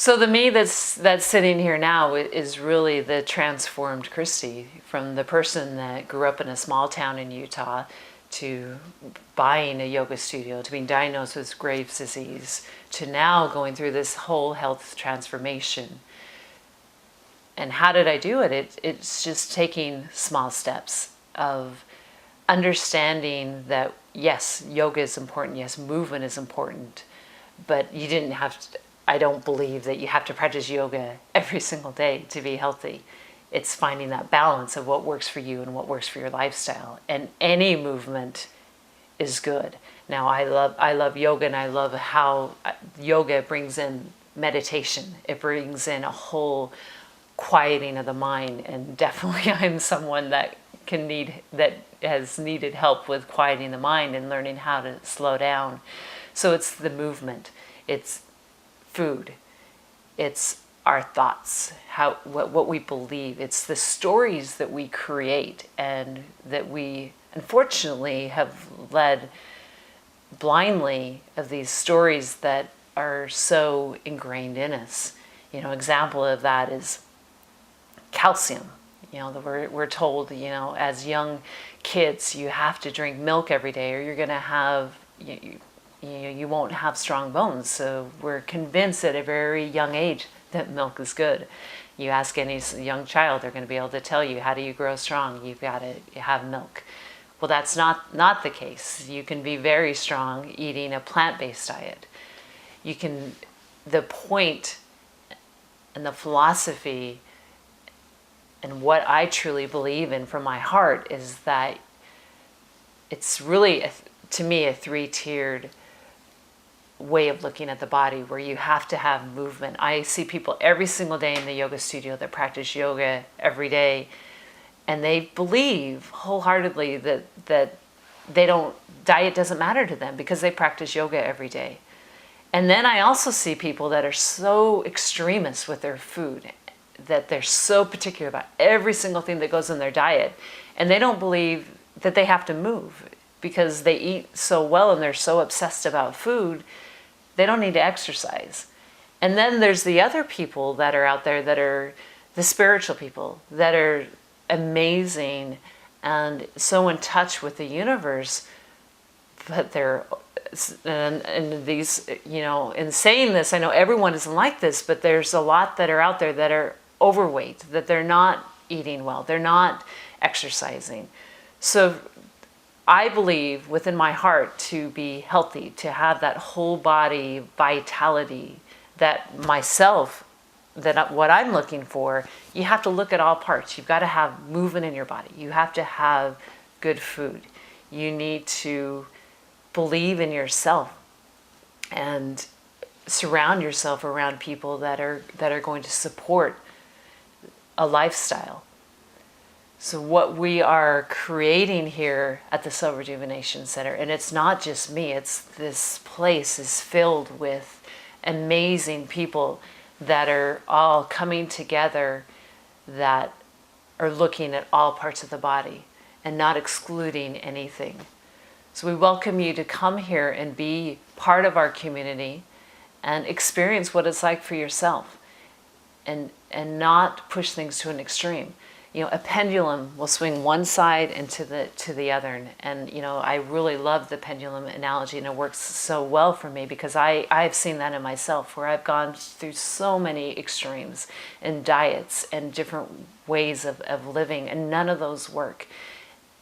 So the me that's sitting here now is really the transformed Christy, from the person that grew up in a small town in Utah to buying a yoga studio, to being diagnosed with Graves' disease, to now going through this whole health transformation. And how did I do it? It's just taking small steps of understanding that, yes, yoga is important, yes, movement is important, but you didn't have to, I don't believe that you have to practice yoga every single day to be healthy. It's finding that balance of what works for you and what works for your lifestyle. And any movement is good. Now, I love yoga, and I love how yoga brings in meditation. It brings in a whole quieting of the mind, and definitely I'm someone that has needed help with quieting the mind and learning how to slow down. So it's the movement, it's food, it's our thoughts, what we believe, it's the stories that we create and that we unfortunately have led blindly of these stories that are so ingrained in us. Example of that is calcium. We're told, as young kids, you have to drink milk every day or you're going to have, you won't have strong bones. So we're convinced at a very young age that milk is good. You ask any young child, they're going to be able to tell you, how do you grow strong? You've got to have milk. Well, that's not the case. You can be very strong eating a plant-based diet. The point and the philosophy and what I truly believe in from my heart is that it's really, to me, a three-tiered way of looking at the body, where you have to have movement. I see people every single day in the yoga studio that practice yoga every day, and they believe wholeheartedly that diet doesn't matter to them because they practice yoga every day. And then I also see people that are so extremist with their food, that they're so particular about every single thing that goes in their diet, and they don't believe that they have to move because they eat so well and they're so obsessed about food, they don't need to exercise. And then there's the other people that are out there that are the spiritual people that are amazing and so in touch with the universe, but and these, in saying this, I know everyone isn't like this, but there's a lot that are out there that are overweight, that they're not eating well, they're not exercising. So I believe within my heart to be healthy, to have that whole body vitality, that what I'm looking for, you have to look at all parts. You've got to have movement in your body. You have to have good food. You need to believe in yourself and surround yourself around people that are going to support a lifestyle. So what we are creating here at the Self Rejuvenation Center, and it's not just me, this place is filled with amazing people that are all coming together, that are looking at all parts of the body and not excluding anything. So we welcome you to come here and be part of our community and experience what it's like for yourself, and not push things to an extreme. A pendulum will swing one side and to the other. And I really love the pendulum analogy, and it works so well for me because I've seen that in myself, where I've gone through so many extremes in diets and different ways of living, and none of those work.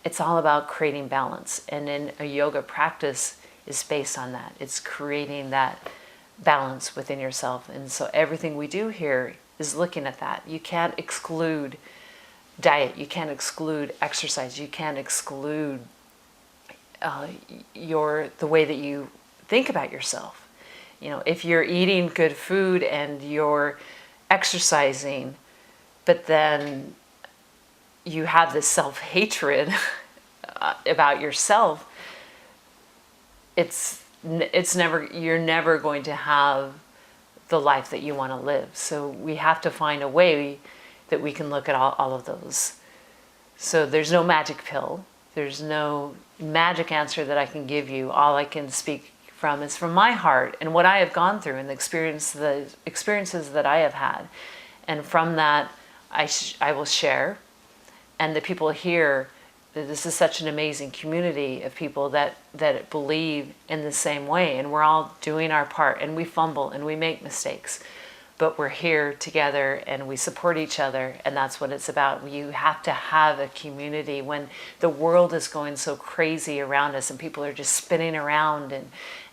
It's all about creating balance. And in a yoga practice is based on that. It's creating that balance within yourself. And so everything we do here is looking at that. You can't exclude diet, you can't exclude exercise, you can't exclude the way that you think about yourself. If you're eating good food and you're exercising, but then you have this self-hatred about yourself, you're never going to have the life that you want to live. So we have to find a way that we can look at all of those. So there's no magic pill. There's no magic answer that I can give you. All I can speak from is from my heart and what I have gone through and the experiences that I have had. And from that, I will share. And the people here, this is such an amazing community of people that believe in the same way. And we're all doing our part, and we fumble and we make mistakes. But we're here together and we support each other, and that's what it's about. You have to have a community when the world is going so crazy around us and people are just spinning around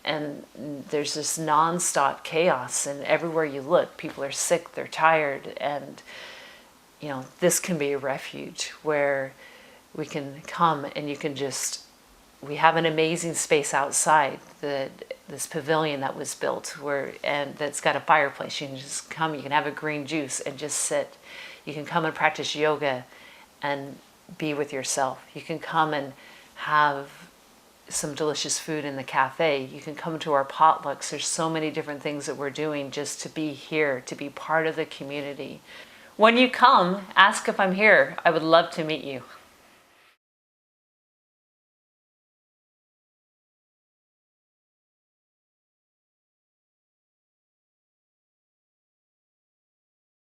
and there's this nonstop chaos, and everywhere you look, people are sick, they're tired, and this can be a refuge where we can come and we have an amazing space outside, this pavilion that was built and that's got a fireplace. You can just come, you can have a green juice and just sit. You can come and practice yoga and be with yourself. You can come and have some delicious food in the cafe. You can come to our potlucks. There's so many different things that we're doing just to be here, to be part of the community. When you come, ask if I'm here. I would love to meet you.